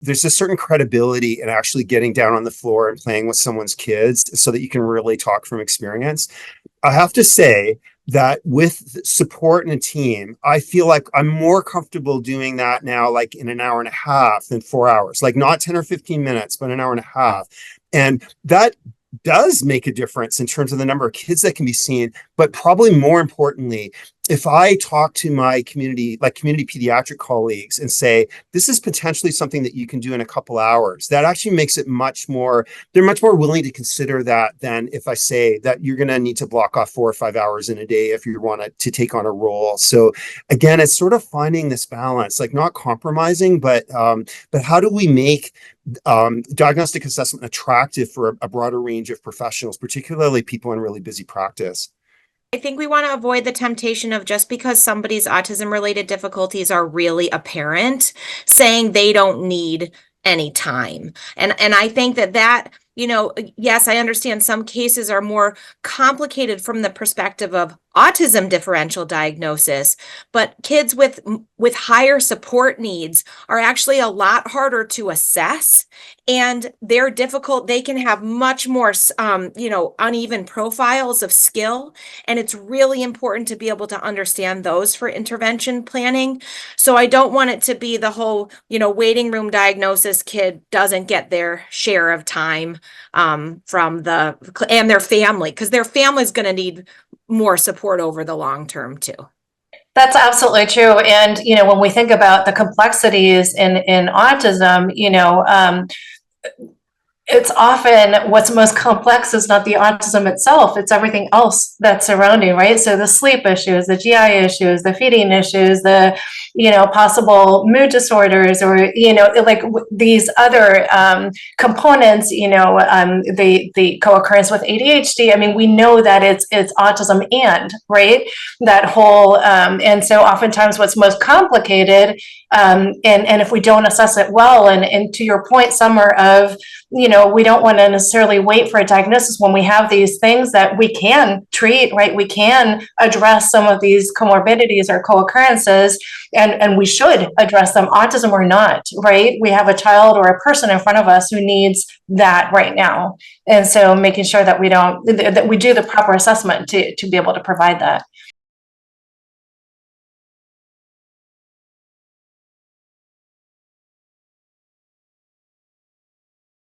there's a certain credibility in actually getting down on the floor and playing with someone's kids so that you can really talk from experience. I have to say that with support and a team, I feel like I'm more comfortable doing that now, like in an hour and a half than 4 hours, like not 10 or 15 minutes, but an hour and a half. And that does make a difference in terms of the number of kids that can be seen. But probably more importantly, if I talk to my community, like community pediatric colleagues, and say, this is potentially something that you can do in a couple hours, that actually makes it they're much more willing to consider that than if I say that you're going to need to block off 4 or 5 hours in a day if you want to take on a role. So again, it's sort of finding this balance, like not compromising, but how do we make diagnostic assessment attractive for a broader range of professionals, particularly people in really busy practice? I think we want to avoid the temptation of, just because somebody's autism related difficulties are really apparent, saying they don't need any time. And I think that, yes, I understand some cases are more complicated from the perspective of autism differential diagnosis, but kids with higher support needs are actually a lot harder to assess, and they're difficult. They can have much more uneven profiles of skill, and it's really important to be able to understand those for intervention planning. So I don't want it to be the whole waiting room diagnosis kid doesn't get their share of time and their family, because their family is going to need more support over the long term too. That's absolutely true. And, when we think about the complexities in autism, it's often what's most complex is not the autism itself, it's everything else that's surrounding, right? So the sleep issues, the GI issues, the feeding issues, the, possible mood disorders, or, like these other components, the co-occurrence with ADHD. I mean, we know that it's autism right? That whole, and so oftentimes what's most complicated, and if we don't assess it well, and to your point, Summer, of, we don't want to necessarily wait for a diagnosis when we have these things that we can treat, right? We can address some of these comorbidities or co-occurrences, and we should address them, autism or not, right? We have a child or a person in front of us who needs that right now. And so making sure that we do the proper assessment to be able to provide that.